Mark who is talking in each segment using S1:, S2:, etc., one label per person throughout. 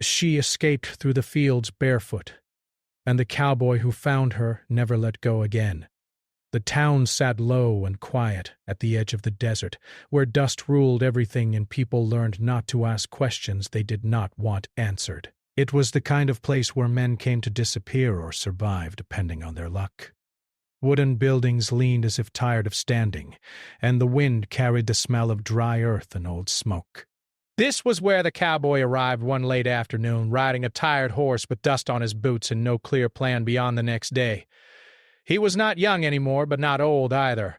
S1: She escaped through the fields barefoot, and the cowboy who found her never let go again. The town sat low and quiet at the edge of the desert, where dust ruled everything and people learned not to ask questions they did not want answered. It was the kind of place where men came to disappear or survive, depending on their luck. Wooden buildings leaned as if tired of standing, and the wind carried the smell of dry earth and old smoke. This was where the cowboy arrived one late afternoon, riding a tired horse with dust on his boots and no clear plan beyond the next day. He was not young anymore, but not old either.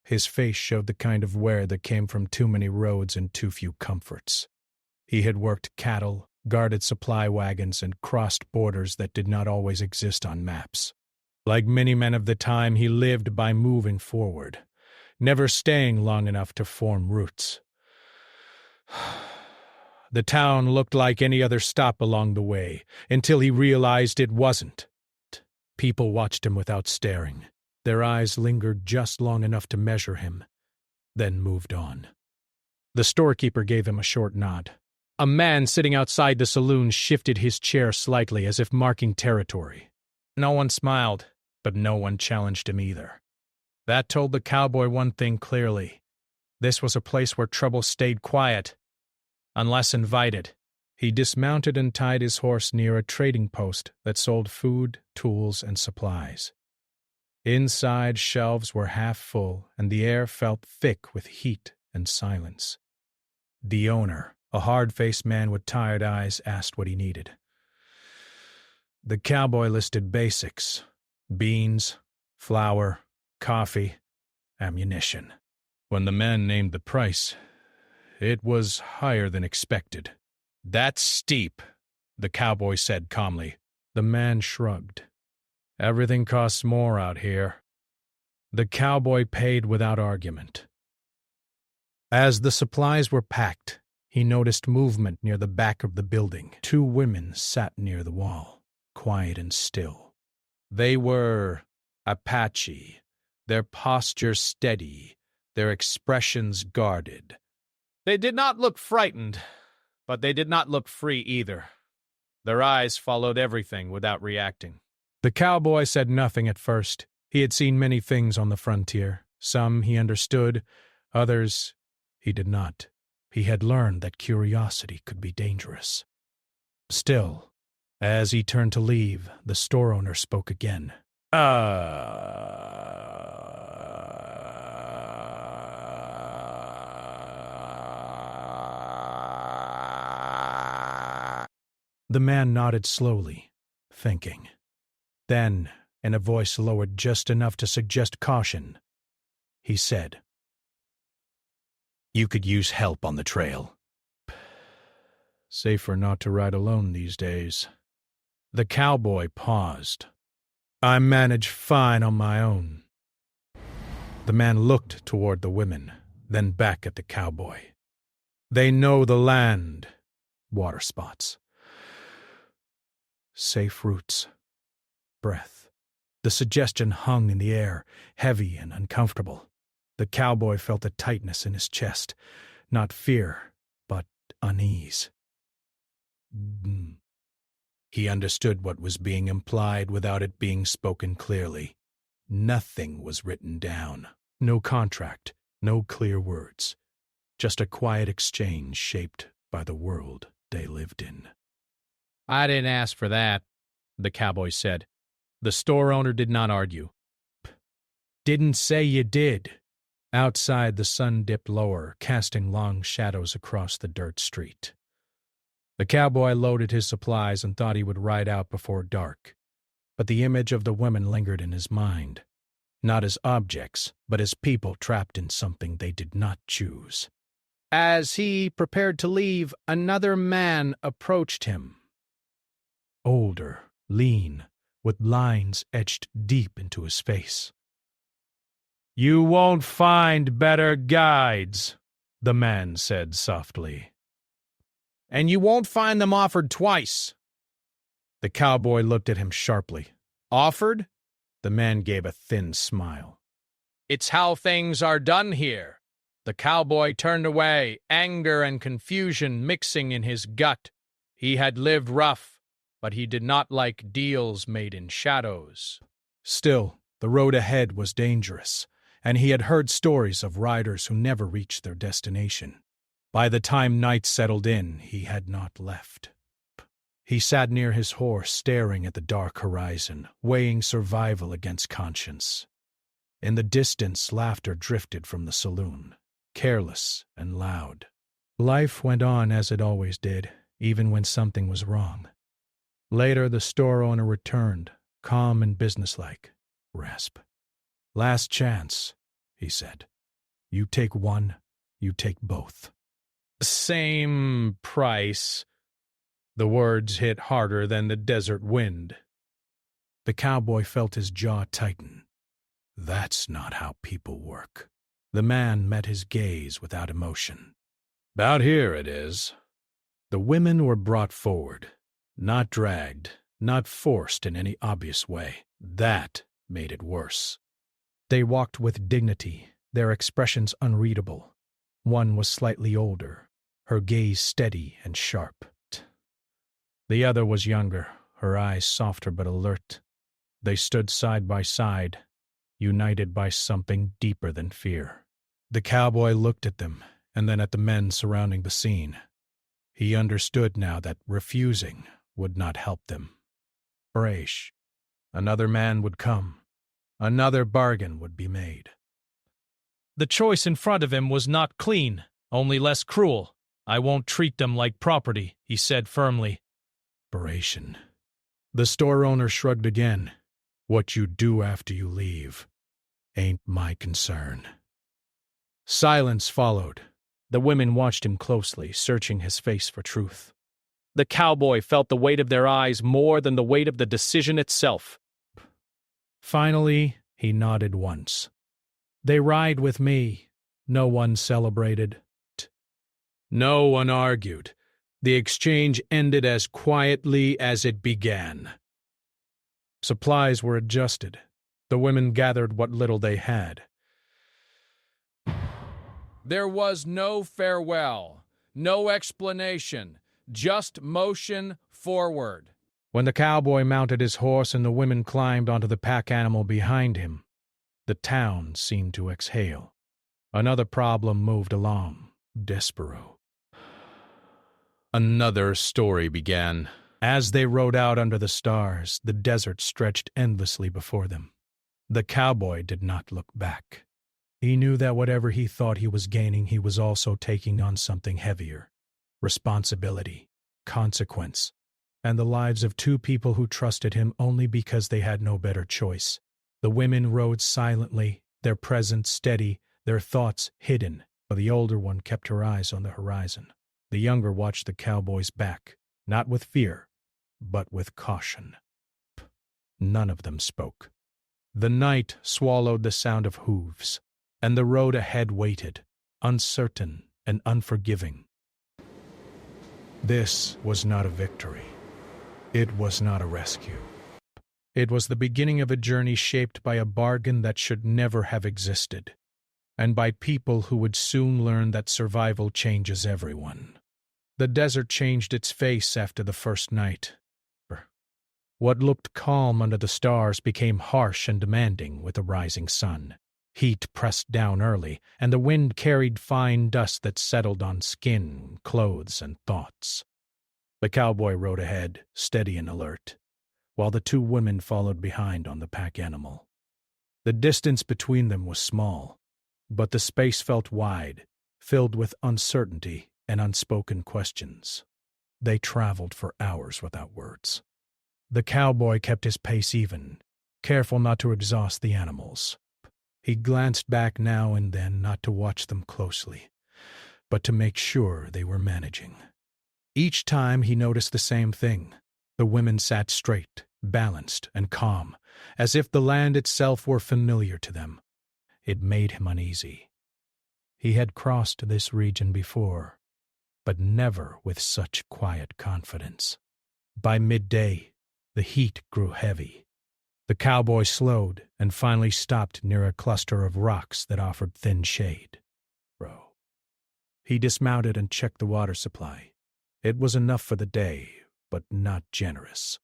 S1: His face showed the kind of wear that came from too many roads and too few comforts. He had worked cattle, guarded supply wagons, and crossed borders that did not always exist on maps. Like many men of the time, he lived by moving forward, never staying long enough to form roots. The town looked like any other stop along the way, until he realized it wasn't. People watched him without staring. Their eyes lingered just long enough to measure him, then moved on. The storekeeper gave him a short nod. A man sitting outside the saloon shifted his chair slightly as if marking territory. No one smiled, but no one challenged him either. That told the cowboy one thing clearly. This was a place where trouble stayed quiet, unless invited. He dismounted and tied his horse near a trading post that sold food, tools, and supplies. Inside, shelves were half full, and the air felt thick with heat and silence. The owner, a hard-faced man with tired eyes, asked what he needed. The cowboy listed basics: beans, flour, coffee, ammunition. When the man named the price, it was higher than expected. "That's steep," the cowboy said calmly. The man shrugged. "Everything costs more out here." The cowboy paid without argument. As the supplies were packed, he noticed movement near the back of the building. 2 women sat near the wall, quiet and still. They were Apache, their posture steady, their expressions guarded. They did not look frightened, but they did not look free either. Their eyes followed everything without reacting. The cowboy said nothing at first. He had seen many things on the frontier. Some he understood, others he did not. He had learned that curiosity could be dangerous. Still, as he turned to leave, the store owner spoke again. The man nodded slowly, thinking. Then, in a voice lowered just enough to suggest caution, he said, "You could use help on the trail." Safer not to ride alone these days. The cowboy paused. "I manage fine on my own." The man looked toward the women, then back at the cowboy. "They know the land." Water spots. Safe routes. Breath. The suggestion hung in the air, heavy and uncomfortable. The cowboy felt a tightness in his chest, not fear, but unease. He understood what was being implied without it being spoken clearly. Nothing was written down. No contract, no clear words. Just a quiet exchange shaped by the world they lived in. "I didn't ask for that," the cowboy said. The store owner did not argue. "Didn't say you did." Outside, the sun dipped lower, casting long shadows across the dirt street. The cowboy loaded his supplies and thought he would ride out before dark. But the image of the women lingered in his mind, not as objects, but as people trapped in something they did not choose. As he prepared to leave, another man approached him. Older, lean, with lines etched deep into his face. "You won't find better guides," the man said softly. "And you won't find them offered twice." The cowboy looked at him sharply. "Offered?" The man gave a thin smile. "It's how things are done here." The cowboy turned away, anger and confusion mixing in his gut. He had lived rough, but he did not like deals made in shadows. Still, the road ahead was dangerous, and he had heard stories of riders who never reached their destination. By the time night settled in, he had not left. He sat near his horse, staring at the dark horizon, weighing survival against conscience. In the distance, laughter drifted from the saloon, careless and loud. Life went on as it always did, even when something was wrong. Later, the store owner returned, calm and businesslike. Rasp. "Last chance," he said. "You take one, you take both." "Same price." The words hit harder than the desert wind. The cowboy felt his jaw tighten. That's not how people work. The man met his gaze without emotion. "About here it is." The women were brought forward, not dragged, not forced in any obvious way. That made it worse. They walked with dignity, their expressions unreadable. One was slightly older, her gaze steady and sharp. The other was younger, her eyes softer but alert. They stood side by side, united by something deeper than fear. The cowboy looked at them, and then at the men surrounding the scene. He understood now that refusing would not help them. Fresh. Another man would come. Another bargain would be made. The choice in front of him was not clean, only less cruel. "I won't treat them like property," he said firmly. Desperation. The store owner shrugged again. "What you do after you leave ain't my concern." Silence followed. The women watched him closely, searching his face for truth. The cowboy felt the weight of their eyes more than the weight of the decision itself. Finally, he nodded once. "They ride with me." No one celebrated. No one argued. The exchange ended as quietly as it began. Supplies were adjusted. The women gathered what little they had. There was no farewell, no explanation, just motion forward. When the cowboy mounted his horse and the women climbed onto the pack animal behind him, the town seemed to exhale. Another problem moved along. Despero. Another story began. As they rode out under the stars, the desert stretched endlessly before them. The cowboy did not look back. He knew that whatever he thought he was gaining, he was also taking on something heavier. Responsibility, consequence, and the lives of two people who trusted him only because they had no better choice. The women rode silently, their presence steady, their thoughts hidden, but the older one kept her eyes on the horizon. The younger watched the cowboy's back, not with fear, but with caution. None of them spoke. The night swallowed the sound of hooves, and the road ahead waited, uncertain and unforgiving. This was not a victory. It was not a rescue. It was the beginning of a journey shaped by a bargain that should never have existed, and by people who would soon learn that survival changes everyone. The desert changed its face after the first night. What looked calm under the stars became harsh and demanding with the rising sun. Heat pressed down early, and the wind carried fine dust that settled on skin, clothes, and thoughts. The cowboy rode ahead, steady and alert, while the two women followed behind on the pack animal. The distance between them was small, but the space felt wide, filled with uncertainty and unspoken questions. They traveled for hours without words. The cowboy kept his pace even, careful not to exhaust the animals. He glanced back now and then, not to watch them closely, but to make sure they were managing. Each time he noticed the same thing. The women sat straight, balanced, and calm, as if the land itself were familiar to them. It made him uneasy. He had crossed this region before, but never with such quiet confidence. By midday, the heat grew heavy. The cowboy slowed and finally stopped near a cluster of rocks that offered thin shade. He dismounted and checked the water supply. It was enough for the day, but not generous.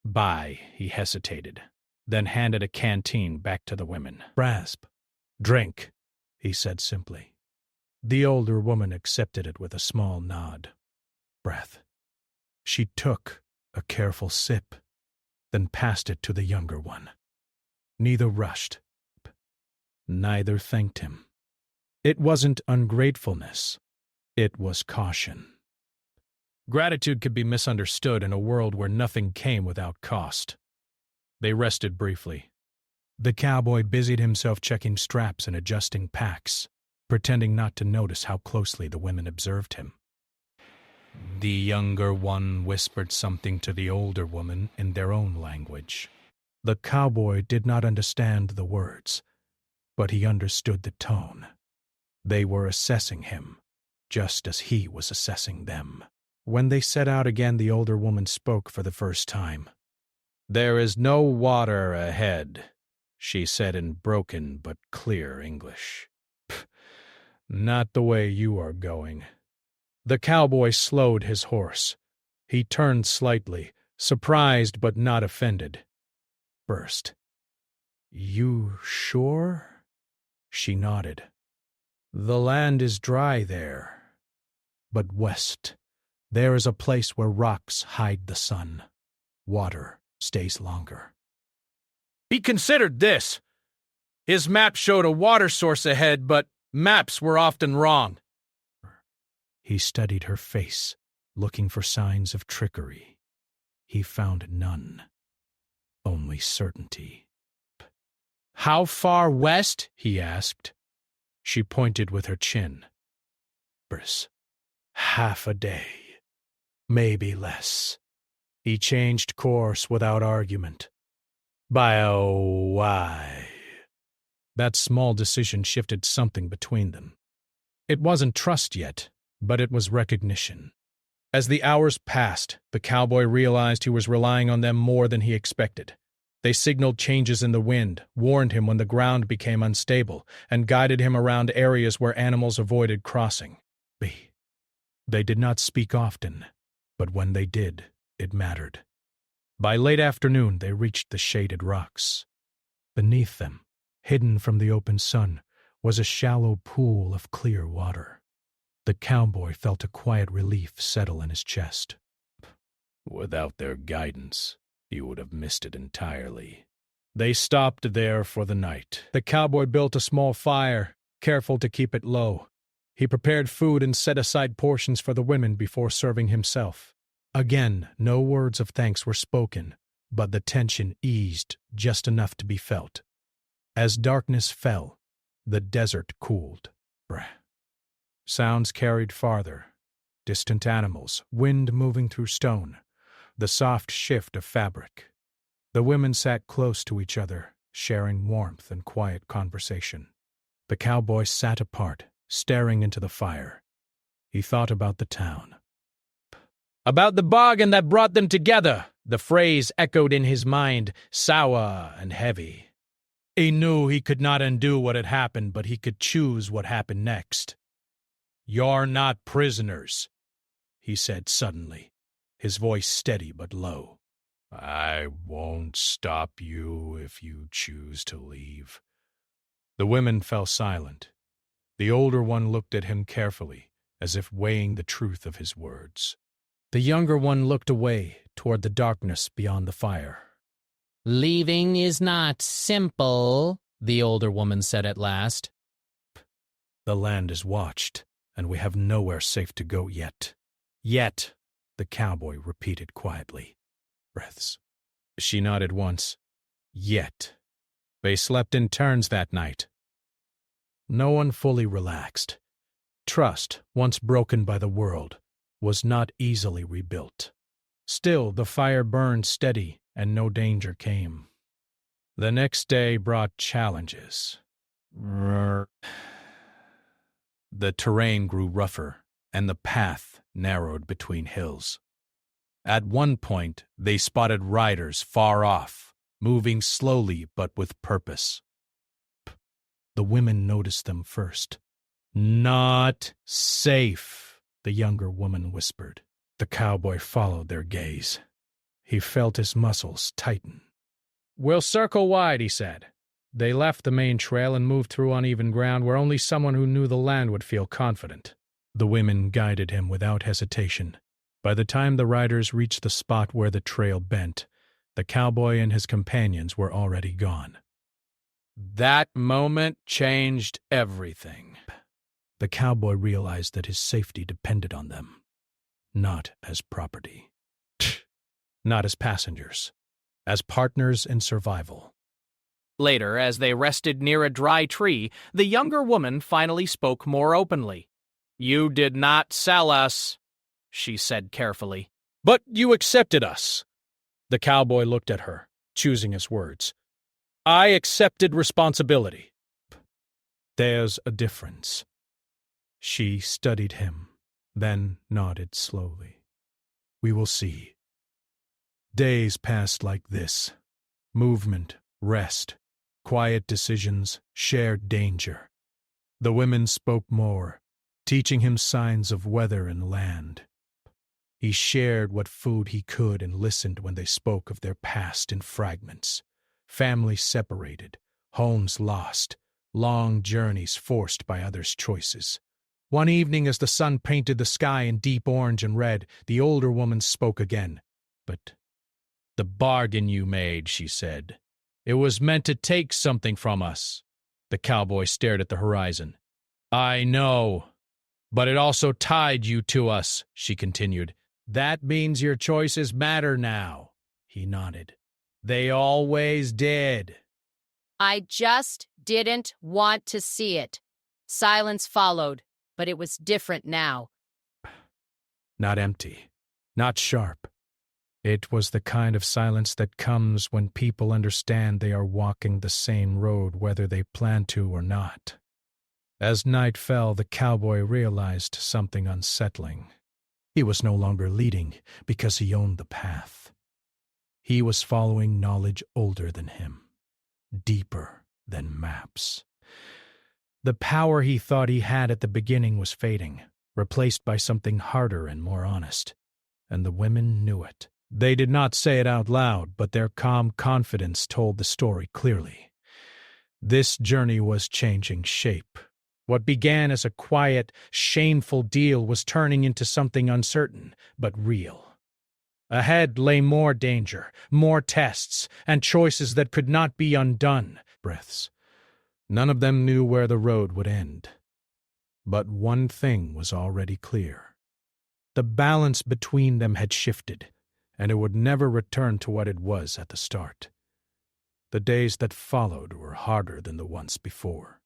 S1: Buy, he hesitated, then handed a canteen back to the women. Grasp. Drink, he said simply. The older woman accepted it with a small nod. Breath. She took a careful sip, then passed it to the younger one. Neither rushed. Neither thanked him. It wasn't ungratefulness. It was caution. Gratitude could be misunderstood in a world where nothing came without cost. They rested briefly. The cowboy busied himself checking straps and adjusting packs, pretending not to notice how closely the women observed him. The younger one whispered something to the older woman in their own language. The cowboy did not understand the words, but he understood the tone. They were assessing him, just as he was assessing them. When they set out again, the older woman spoke for the first time. "There is no water ahead," she said in broken but clear English. "Not the way you are going." The cowboy slowed his horse. He turned slightly, surprised but not offended. First, "You sure?" She nodded. "The land is dry there. But west, there is a place where rocks hide the sun. Water stays longer." He considered this. His map showed a water source ahead, but maps were often wrong. He studied her face, looking for signs of trickery. He found none. Only certainty. "How far west?" he asked. She pointed with her chin. "Half a day. Maybe less." He changed course without argument. Why? That small decision shifted something between them. It wasn't trust yet, but it was recognition. As the hours passed, the cowboy realized he was relying on them more than he expected. They signaled changes in the wind, warned him when the ground became unstable, and guided him around areas where animals avoided crossing. They did not speak often, but when they did, it mattered. By late afternoon, they reached the shaded rocks. Beneath them, hidden from the open sun, was a shallow pool of clear water. The cowboy felt a quiet relief settle in his chest. Without their guidance, he would have missed it entirely. They stopped there for the night. The cowboy built a small fire, careful to keep it low. He prepared food and set aside portions for the women before serving himself. Again, no words of thanks were spoken, but the tension eased just enough to be felt. As darkness fell, the desert cooled. Sounds carried farther. Distant animals, wind moving through stone, the soft shift of fabric. The women sat close to each other, sharing warmth and quiet conversation. The cowboy sat apart, staring into the fire. He thought about the town. About the bargain that brought them together, the phrase echoed in his mind, sour and heavy. He knew he could not undo what had happened, but he could choose what happened next. "You're not prisoners," he said suddenly, his voice steady but low. "I won't stop you if you choose to leave." The women fell silent. The older one looked at him carefully, as if weighing the truth of his words. The younger one looked away toward the darkness beyond the fire. "Leaving is not simple," the older woman said at last. "The land is watched, and we have nowhere safe to go yet." "Yet," the cowboy repeated quietly. Breaths. She nodded once. "Yet." They slept in turns that night. No one fully relaxed. Trust, once broken by the world, was not easily rebuilt. Still, the fire burned steady, and no danger came. The next day brought challenges. The terrain grew rougher, and the path narrowed between hills. At one point, they spotted riders far off, moving slowly but with purpose. The women noticed them first. "Not safe," the younger woman whispered. The cowboy followed their gaze. He felt his muscles tighten. "We'll circle wide," he said. They left the main trail and moved through uneven ground where only someone who knew the land would feel confident. The women guided him without hesitation. By the time the riders reached the spot where the trail bent, the cowboy and his companions were already gone. That moment changed everything. The cowboy realized that his safety depended on them, not as property, not as passengers, as partners in survival.
S2: Later, as they rested near a dry tree, the younger woman finally spoke more openly. "You did not sell us," she said carefully.
S1: "But you accepted us." The cowboy looked at her, choosing his words. "I accepted responsibility." "There's a difference." She studied him, then nodded slowly. "We will see." Days passed like this. Movement, rest, quiet decisions, shared danger. The women spoke more, teaching him signs of weather and land. He shared what food he could and listened when they spoke of their past in fragments. Families separated, homes lost, long journeys forced by others' choices. One evening, as the sun painted the sky in deep orange and red, the older woman spoke again. "But the bargain you made," she said. "It was meant to take something from us." The cowboy stared at the horizon. "I know, but it also tied you to us," she continued. "That means your choices matter now." He nodded. "They always did."
S3: I just didn't want to see it. Silence followed, but it was different now.
S1: Not empty, not sharp. It was the kind of silence that comes when people understand they are walking the same road whether they plan to or not. As night fell, the cowboy realized something unsettling. He was no longer leading because he owned the path. He was following knowledge older than him, deeper than maps. The power he thought he had at the beginning was fading, replaced by something harder and more honest. And the women knew it. They did not say it out loud, but their calm confidence told the story clearly. This journey was changing shape. What began as a quiet, shameful deal was turning into something uncertain, but real. Ahead lay more danger, more tests, and choices that could not be undone. Breaths. None of them knew where the road would end. But one thing was already clear. The balance between them had shifted, and it would never return to what it was at the start. The days that followed were harder than the ones before.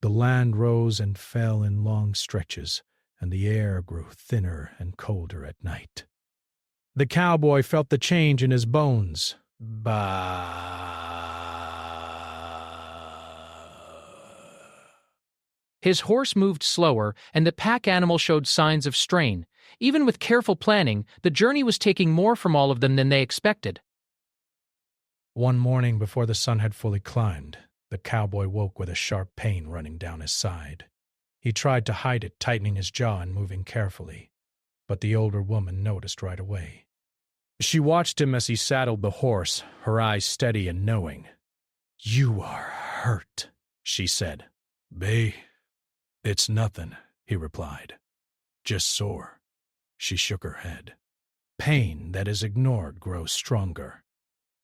S1: The land rose and fell in long stretches, and the air grew thinner and colder at night. The cowboy felt the change in his bones.
S2: His horse moved slower, and the pack animal showed signs of strain. Even with careful planning, the journey was taking more from all of them than they expected.
S1: One morning before the sun had fully climbed, the cowboy woke with a sharp pain running down his side. He tried to hide it, tightening his jaw and moving carefully. But the older woman noticed right away. She watched him as he saddled the horse, her eyes steady and knowing. "You are hurt," she said. "Bae, it's nothing," he replied. "Just sore." She shook her head. Pain that is ignored grows stronger.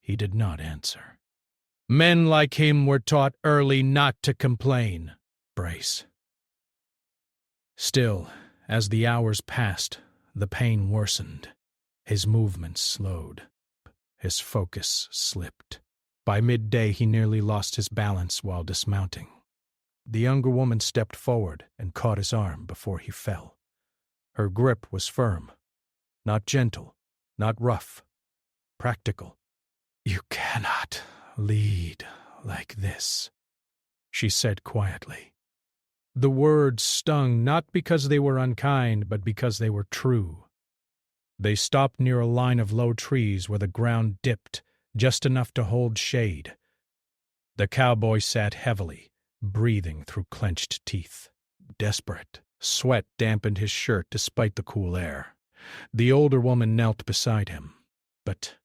S1: He did not answer. Men like him were taught early not to complain. Brace. Still, as the hours passed, the pain worsened. His movements slowed. His focus slipped. By midday, he nearly lost his balance while dismounting. The younger woman stepped forward and caught his arm before he fell. Her grip was firm, not gentle, not rough, practical. "You cannot lead like this," she said quietly. The words stung not because they were unkind, but because they were true. They stopped near a line of low trees where the ground dipped, just enough to hold shade. The cowboy sat heavily, breathing through clenched teeth. Desperate, sweat dampened his shirt despite the cool air. The older woman knelt beside him, but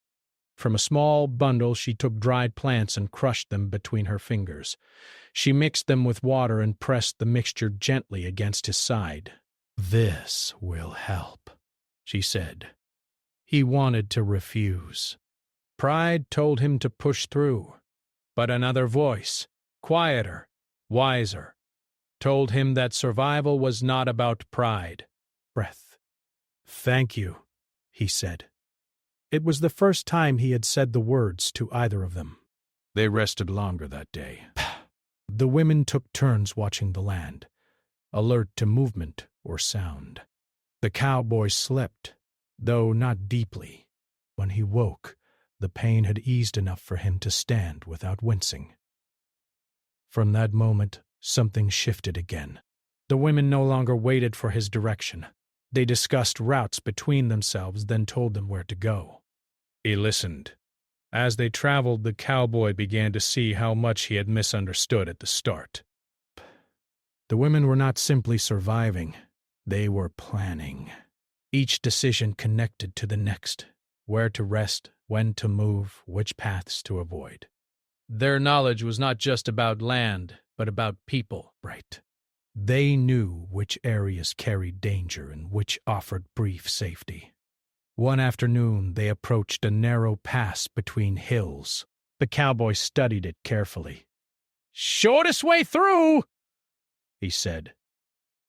S1: from a small bundle she took dried plants and crushed them between her fingers. She mixed them with water and pressed the mixture gently against his side. "This will help," she said. He wanted to refuse. Pride told him to push through, but another voice, quieter, wiser, told him that survival was not about pride. Breath. "Thank you," he said. It was the first time he had said the words to either of them. They rested longer that day. The women took turns watching the land, alert to movement or sound. The cowboy slept, though not deeply. When he woke, the pain had eased enough for him to stand without wincing. From that moment, something shifted again. The women no longer waited for his direction. They discussed routes between themselves, then told them where to go. He listened. As they traveled, the cowboy began to see how much he had misunderstood at the start. The women were not simply surviving, they were planning. Each decision connected to the next, where to rest, when to move, which paths to avoid. Their knowledge was not just about land, but about people. Right. They knew which areas carried danger and which offered brief safety. One afternoon, they approached a narrow pass between hills. The cowboy studied it carefully. "Shortest way through," he said.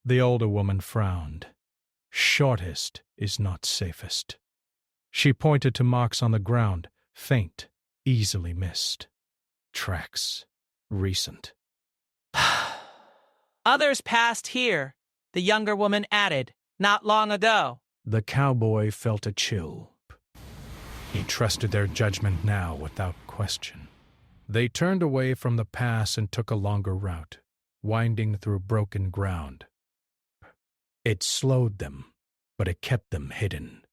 S1: The older woman frowned. "Shortest is not safest." She pointed to marks on the ground, faint, easily missed. Tracks. Recent.
S4: "Others passed here," the younger woman added, "not long ago."
S1: The cowboy felt a chill. He trusted their judgment now without question. They turned away from the pass and took a longer route, winding through broken ground. It slowed them, but it kept them hidden.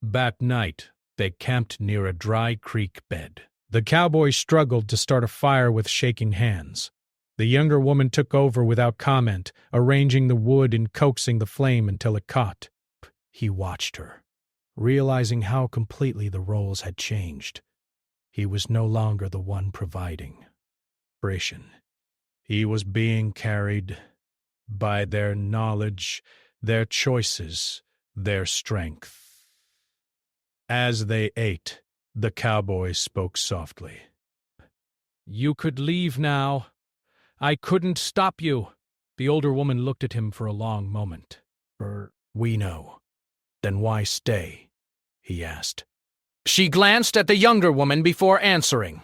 S1: That night, they camped near a dry creek bed. The cowboy struggled to start a fire with shaking hands. The younger woman took over without comment, arranging the wood and coaxing the flame until it caught. He watched her, realizing how completely the roles had changed. He was no longer the one providing. He was being carried by their knowledge, their choices, their strength. As they ate, the cowboy spoke softly. "You could leave now. I couldn't stop you." The older woman looked at him for a long moment. "We know. Then why stay?" he asked. She glanced at the younger woman before answering.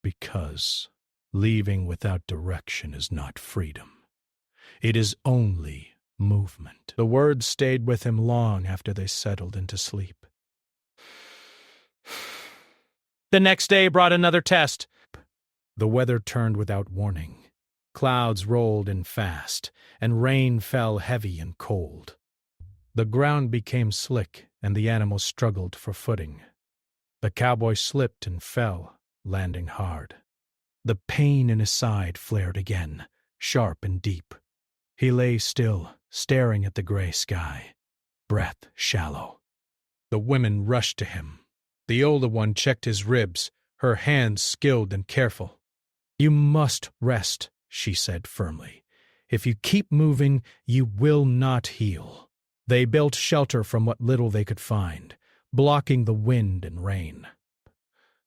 S1: "Because leaving without direction is not freedom. It is only movement." The words stayed with him long after they settled into sleep. The next day brought another test. The weather turned without warning. Clouds rolled in fast, and rain fell heavy and cold. The ground became slick, and the animals struggled for footing. The cowboy slipped and fell, landing hard. The pain in his side flared again, sharp and deep. He lay still, staring at the gray sky, breath shallow. The women rushed to him. The older one checked his ribs, her hands skilled and careful. "You must rest," she said firmly. "If you keep moving, you will not heal." They built shelter from what little they could find, blocking the wind and rain.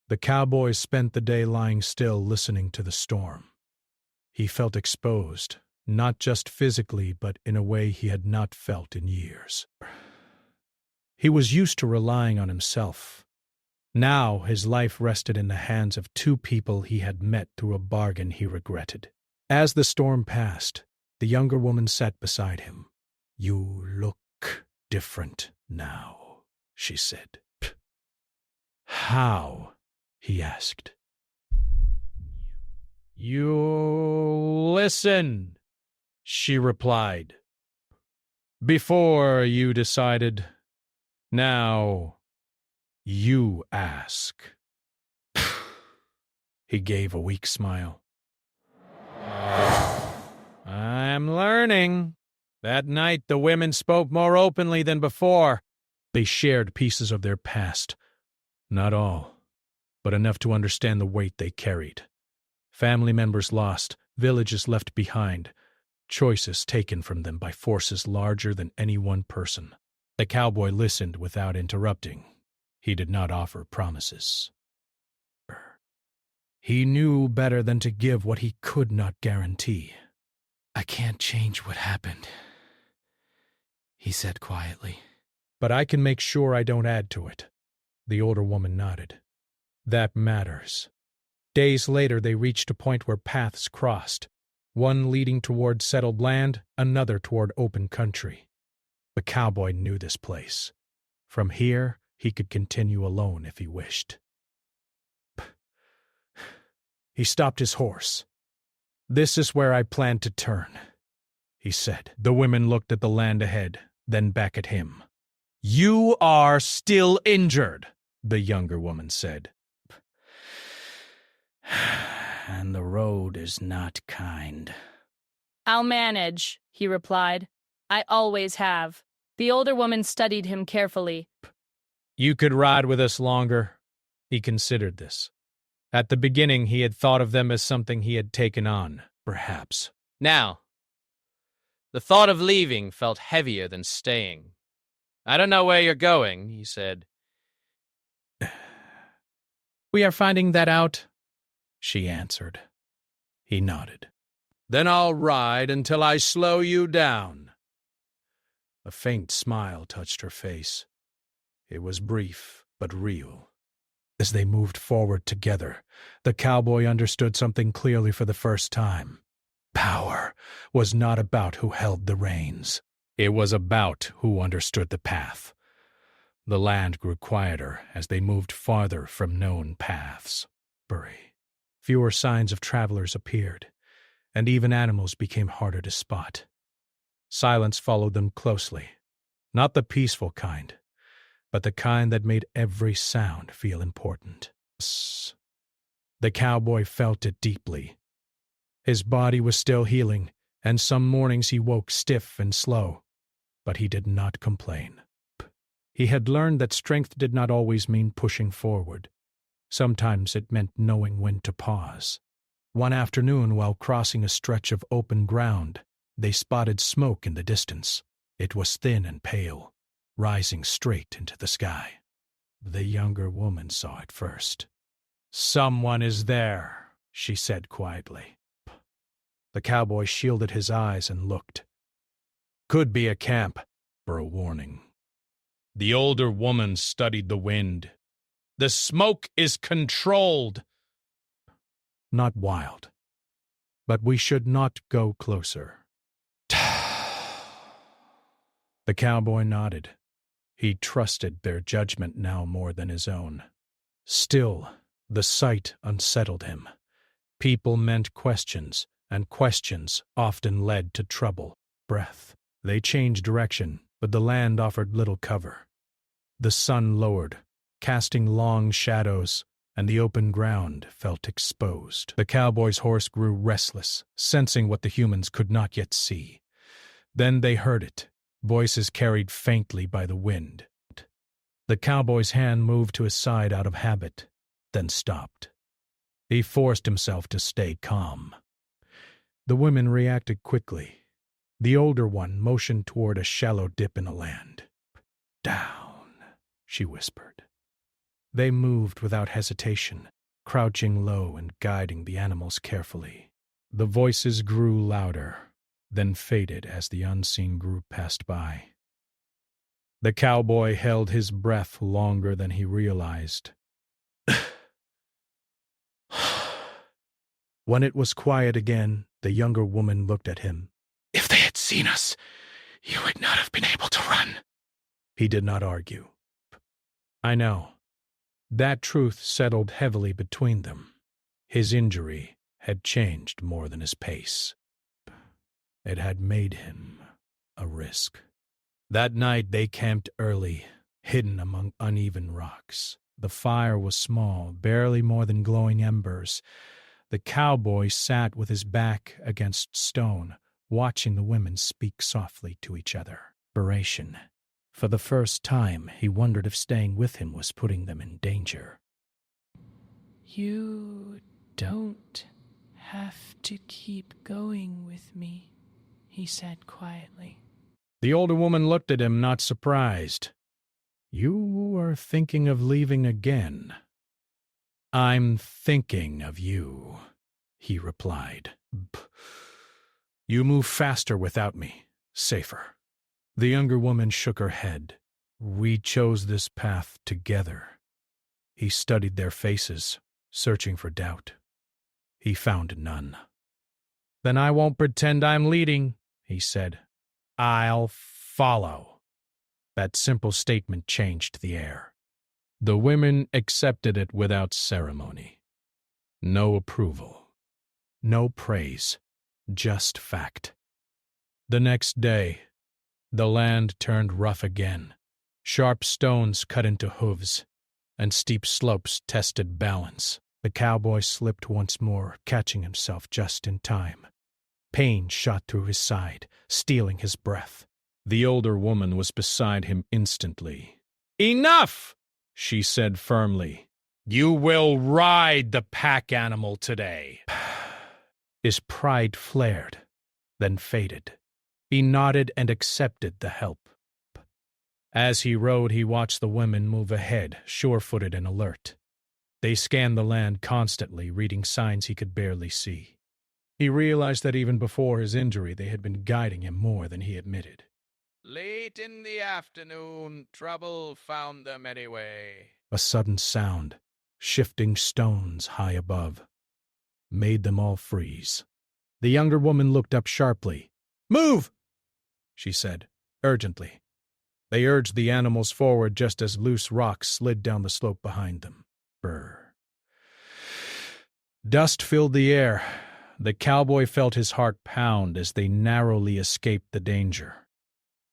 S1: The cowboy spent the day lying still, listening to the storm. He felt exposed, not just physically, but in a way he had not felt in years. He was used to relying on himself. Now his life rested in the hands of two people he had met through a bargain he regretted. As the storm passed, the younger woman sat beside him. "You look different now," she said. "How?" he asked. "You listen," she replied. "Before you decided. Now you ask." He gave a weak smile. "I'm learning," That night, the women spoke more openly than before. They shared pieces of their past. Not all, but enough to understand the weight they carried. Family members lost, villages left behind, choices taken from them by forces larger than any one person. The cowboy listened without interrupting. He did not offer promises. He knew better than to give what he could not guarantee.
S5: "I can't change what happened," he said quietly.
S1: "But I can make sure I don't add to it." The older woman nodded. "That matters." Days later, they reached a point where paths crossed, one leading toward settled land, another toward open country. The cowboy knew this place. From here, he could continue alone if he wished. He stopped his horse. "This is where I plan to turn," he said. The women looked at the land ahead, then back at him. "You are still injured," the younger woman said.
S5: "And the road is not kind."
S3: "I'll manage," he replied. "I always have." The older woman studied him carefully.
S1: "You could ride with us longer." He considered this. At the beginning, he had thought of them as something he had taken on, perhaps.
S2: Now, the thought of leaving felt heavier than staying. "I don't know where you're going," he said.
S1: "We are finding that out," she answered. He nodded. "Then I'll ride until I slow you down." A faint smile touched her face. It was brief, but real. As they moved forward together, the cowboy understood something clearly for the first time. Power was not about who held the reins. It was about who understood the path. The land grew quieter as they moved farther from known paths. Fewer signs of travelers appeared, and even animals became harder to spot. Silence followed them closely, not the peaceful kind, but the kind that made every sound feel important. The cowboy felt it deeply. His body was still healing, and some mornings he woke stiff and slow, but he did not complain. He had learned that strength did not always mean pushing forward. Sometimes it meant knowing when to pause. One afternoon, while crossing a stretch of open ground, they spotted smoke in the distance. It was thin and pale, rising straight into the sky. The younger woman saw it first. "Someone is there," she said quietly. The cowboy shielded his eyes and looked. "Could be a camp," for a warning. The older woman studied the wind. "The smoke is controlled." "Not wild. But we should not go closer." The cowboy nodded. He trusted their judgment now more than his own. Still, the sight unsettled him. People meant questions, and questions often led to trouble. They changed direction, but the land offered little cover. The sun lowered, casting long shadows, and the open ground felt exposed. The cowboy's horse grew restless, sensing what the humans could not yet see. Then they heard it, voices carried faintly by the wind. The cowboy's hand moved to his side out of habit, then stopped. He forced himself to stay calm. The women reacted quickly. The older one motioned toward a shallow dip in the land. "Down," she whispered. They moved without hesitation, crouching low and guiding the animals carefully. The voices grew louder, then faded as the unseen group passed by. The cowboy held his breath longer than he realized. When it was quiet again, the younger woman looked at him.
S5: "If they had seen us, you would not have been able to run."
S1: He did not argue. "I know." That truth settled heavily between them. His injury had changed more than his pace. It had made him a risk. That night they camped early, hidden among uneven rocks. The fire was small, barely more than glowing embers. The cowboy sat with his back against stone, watching the women speak softly to each other. Narration. For the first time, he wondered if staying with him was putting them in danger.
S5: You don't have to keep going with me, he said quietly.
S1: The older woman looked at him, not surprised. You are thinking of leaving again. I'm thinking of you, he replied. You move faster without me, safer. The younger woman shook her head. We chose this path together. He studied their faces, searching for doubt. He found none. Then I won't pretend I'm leading, he said. I'll follow. That simple statement changed the air. The women accepted it without ceremony. No approval. No praise. Just fact. The next day, the land turned rough again. Sharp stones cut into hooves, and steep slopes tested balance. The cowboy slipped once more, catching himself just in time. Pain shot through his side, stealing his breath. The older woman was beside him instantly. Enough, she said firmly. You will ride the pack animal today. His pride flared, then faded. He nodded and accepted the help. As he rode, he watched the women move ahead, sure-footed and alert. They scanned the land constantly, reading signs he could barely see. He realized that even before his injury, they had been guiding him more than he admitted.
S2: Late in the afternoon, trouble found them anyway.
S1: A sudden sound, shifting stones high above, made them all freeze. The younger woman looked up sharply. Move, she said, urgently. They urged the animals forward just as loose rocks slid down the slope behind them. Brr. Dust filled the air. The cowboy felt his heart pound as they narrowly escaped the danger.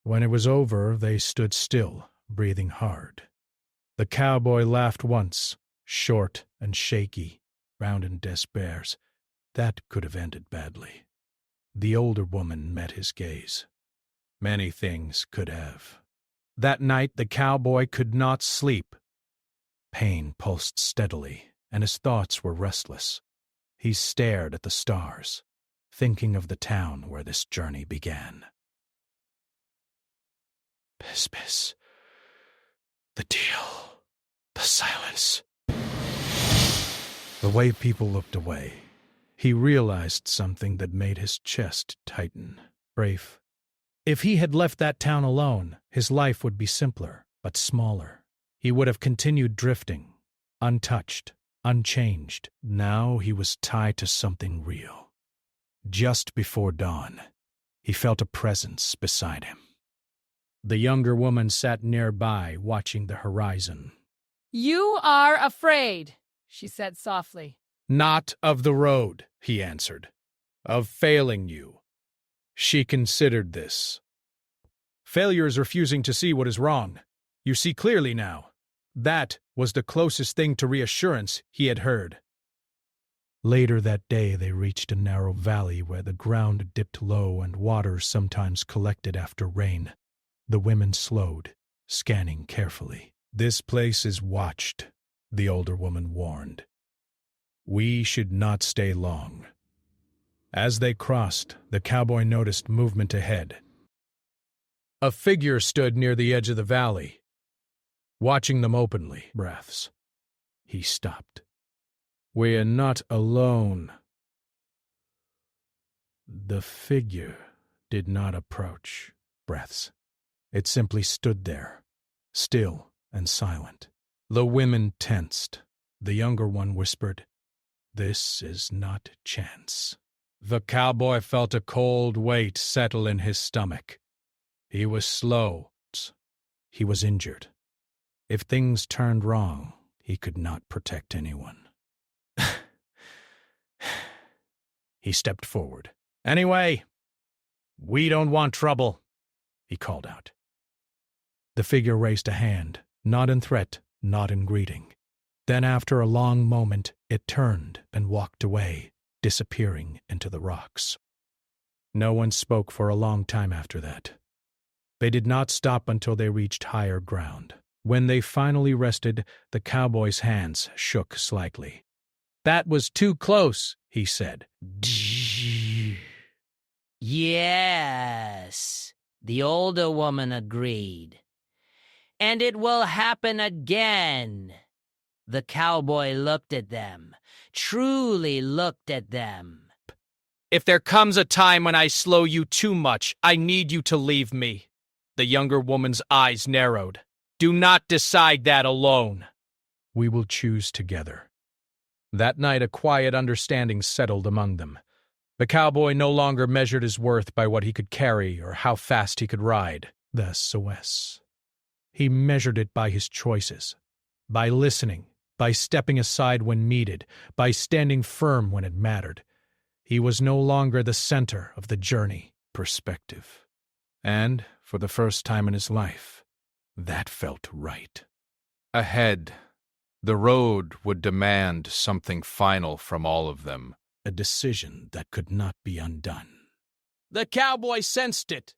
S1: When it was over, they stood still, breathing hard. The cowboy laughed once, short and shaky, round in despairs. That could have ended badly. The older woman met his gaze. Many things could have. That night the cowboy could not sleep. Pain pulsed steadily, and his thoughts were restless. He stared at the stars, thinking of the town where this journey began. Piss. The deal. The silence. The way people looked away, he realized something that made his chest tighten. Rafe. If he had left that town alone, his life would be simpler, but smaller. He would have continued drifting, untouched, unchanged. Now he was tied to something real. Just before dawn, he felt a presence beside him. The younger woman sat nearby, watching the horizon.
S3: You are afraid, she said softly.
S1: Not of the road, he answered. Of failing you. She considered this. Failure is refusing to see what is wrong. You see clearly now. That was the closest thing to reassurance he had heard. Later that day they reached a narrow valley where the ground dipped low and water sometimes collected after rain. The women slowed, scanning carefully. This place is watched, the older woman warned. We should not stay long. As they crossed, the cowboy noticed movement ahead. A figure stood near the edge of the valley, watching them openly. Breaths. He stopped. We're not alone. The figure did not approach. Breaths. It simply stood there, still and silent. The women tensed. The younger one whispered, "This is not chance." The cowboy felt a cold weight settle in his stomach. He was slow. He was injured. If things turned wrong, he could not protect anyone. He stepped forward. "Anyway, we don't want trouble," he called out. The figure raised a hand, not in threat, not in greeting. Then after a long moment, it turned and walked away, disappearing into the rocks. No one spoke for a long time after that. They did not stop until they reached higher ground. When they finally rested, the cowboy's hands shook slightly. "That was too close," he said.
S6: Yes, the older woman agreed. And it will happen again. The cowboy looked at them, truly looked at them.
S2: If there comes a time when I slow you too much, I need you to leave me. The younger woman's eyes narrowed. Do not decide that alone.
S1: We will choose together. That night, a quiet understanding settled among them. The cowboy no longer measured his worth by what he could carry or how fast he could ride. The SOS. He measured it by his choices, by listening, by stepping aside when needed, by standing firm when it mattered. He was no longer the center of the journey. Perspective. And, for the first time in his life, that felt right.
S7: Ahead, the road would demand something final from all of them.
S1: A decision that could not be undone.
S2: The cowboy sensed it,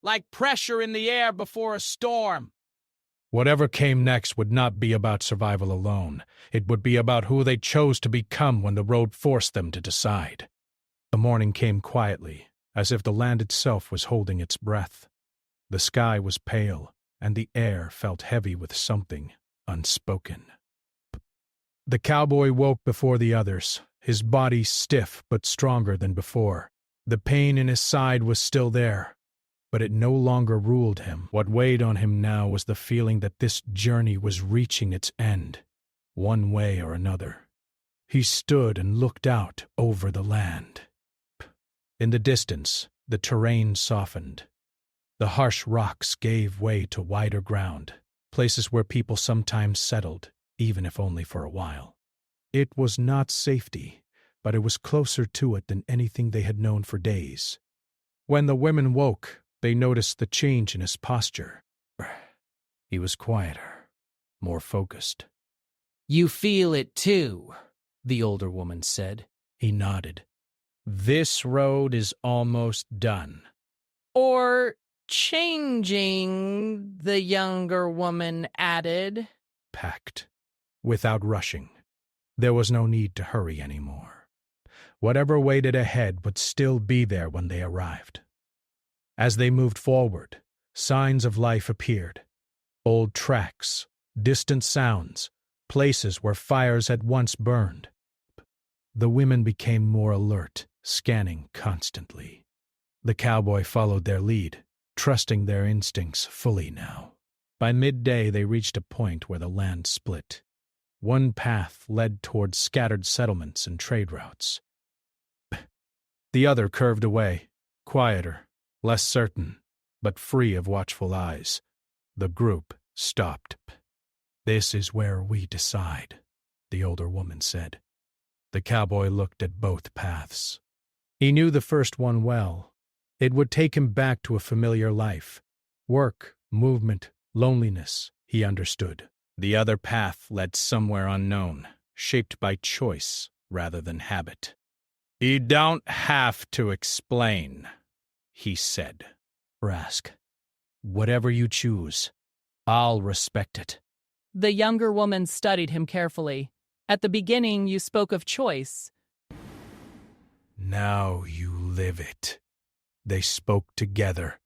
S2: like pressure in the air before a storm.
S1: Whatever came next would not be about survival alone. It would be about who they chose to become when the road forced them to decide. The morning came quietly, as if the land itself was holding its breath. The sky was pale, and the air felt heavy with something unspoken. The cowboy woke before the others, his body stiff but stronger than before. The pain in his side was still there, but it no longer ruled him. What weighed on him now was the feeling that this journey was reaching its end, one way or another. He stood and looked out over the land. In the distance, the terrain softened. The harsh rocks gave way to wider ground, places where people sometimes settled, even if only for a while. It was not safety, but it was closer to it than anything they had known for days. When the women woke, they noticed the change in his posture. He was quieter, more focused.
S6: You feel it too, the older woman said.
S1: He nodded. This road is almost done.
S6: Or changing, the younger woman added.
S1: Packed, without rushing. There was no need to hurry anymore. Whatever waited ahead would still be there when they arrived. As they moved forward, signs of life appeared. Old tracks, distant sounds, places where fires had once burned. The women became more alert, scanning constantly. The cowboy followed their lead, trusting their instincts fully now. By midday, they reached a point where the land split. One path led towards scattered settlements and trade routes. The other curved away, quieter, less certain, but free of watchful eyes. The group stopped. "This is where we decide," the older woman said. The cowboy looked at both paths. He knew the first one well. It would take him back to a familiar life. Work, movement, loneliness, he understood. The other path led somewhere unknown, shaped by choice rather than habit. "You don't have to explain," he said. "Rask, whatever you choose, I'll respect it."
S5: The younger woman studied him carefully. At the beginning, you spoke of choice.
S1: "Now you live it." They spoke together,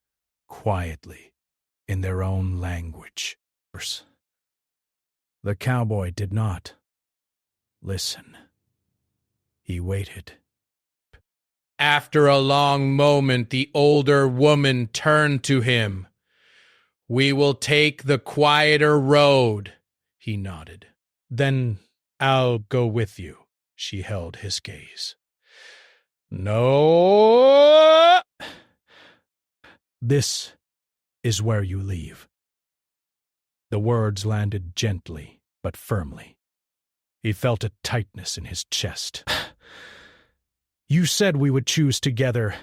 S1: quietly, in their own language. The cowboy did not listen. He waited. After a long moment, the older woman turned to him. "We will take the quieter road," he nodded. "Then I'll go with you." She held his gaze. "No. This is where you leave." The words landed gently but firmly. He felt a tightness in his chest. "You said we would choose together."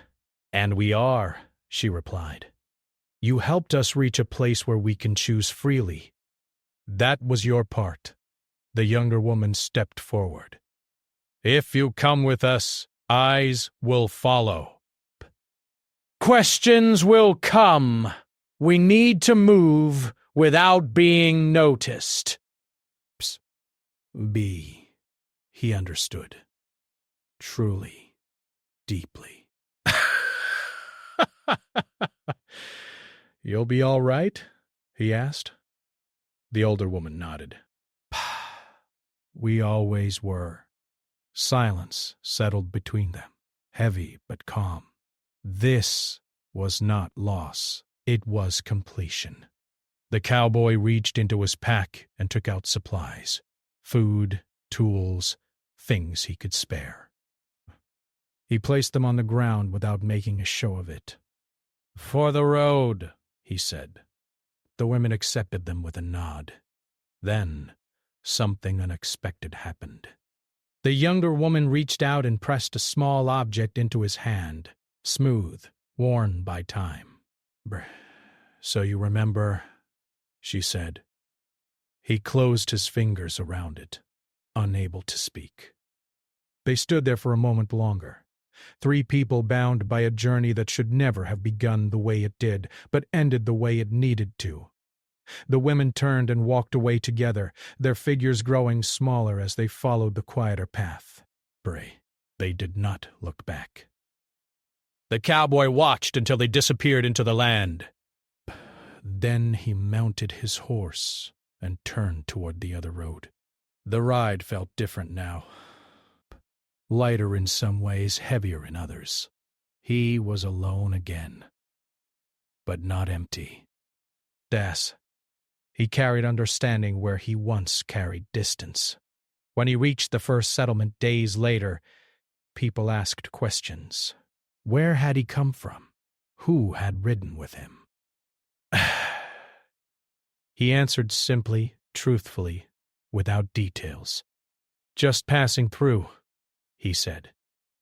S1: "And we are," she replied. "You helped us reach a place where we can choose freely. That was your part." The younger woman stepped forward. "If you come with us, eyes will follow." questions will come. We need to move without being noticed. B. He understood. Truly, deeply. You'll be all right? He asked. The older woman nodded. We always were. Silence settled between them, heavy but calm. This was not loss. It was completion. The cowboy reached into his pack and took out supplies. Food, tools, things he could spare. He placed them on the ground without making a show of it. "For the road," he said. The women accepted them with a nod. Then, something unexpected happened. The younger woman reached out and pressed a small object into his hand, smooth, worn by time. "So you remember," she said. He closed his fingers around it, unable to speak. They stood there for a moment longer. 3 people bound by a journey that should never have begun the way it did, but ended the way it needed to. The women turned and walked away together, their figures growing smaller as they followed the quieter path. They did not look back. The cowboy watched until they disappeared into the land. Then he mounted his horse and turned toward the other road. The ride felt different now. Lighter in some ways, heavier in others. He was alone again, but not empty. He carried understanding where he once carried distance. When he reached the first settlement days later, people asked questions. Where had he come from? Who had ridden with him? He answered simply, truthfully, without details. "Just passing through," he said.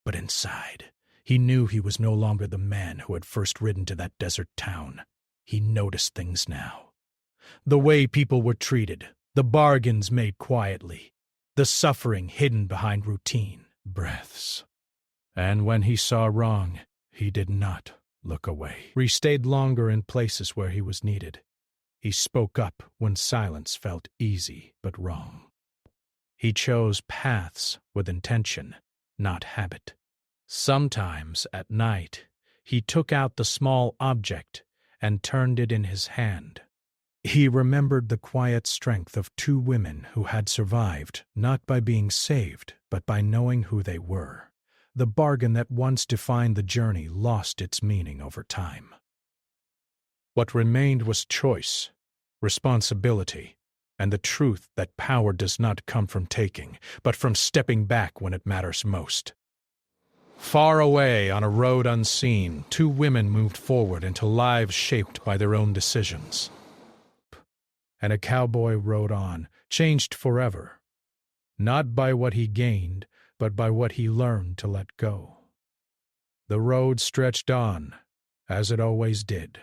S1: But inside, he knew he was no longer the man who had first ridden to that desert town. He noticed things now. The way people were treated, the bargains made quietly, the suffering hidden behind routine. Breaths. And when he saw wrong, he did not look away. He stayed longer in places where he was needed. He spoke up when silence felt easy but wrong. He chose paths with intention, not habit. Sometimes, at night, he took out the small object and turned it in his hand. He remembered the quiet strength of 2 women who had survived, not by being saved, but by knowing who they were. The bargain that once defined the journey lost its meaning over time. What remained was choice, responsibility, and the truth that power does not come from taking, but from stepping back when it matters most. Far away on a road unseen, 2 women moved forward into lives shaped by their own decisions. And a cowboy rode on, changed forever, not by what he gained, but by what he learned to let go. The road stretched on, as it always did.